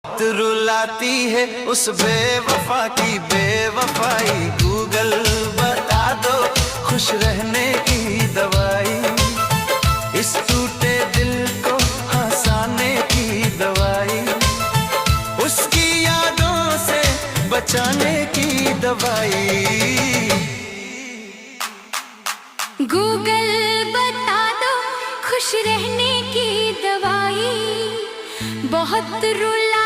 रुलाती है उस बेवफा की बेवफाई। गूगल बता दो खुश रहने की दवाई, इस टूटे दिल को हंसाने की दवाई, उसकी यादों से बचाने की दवाई। गूगल बता दो खुश रहने की दवाई, बहुत रुला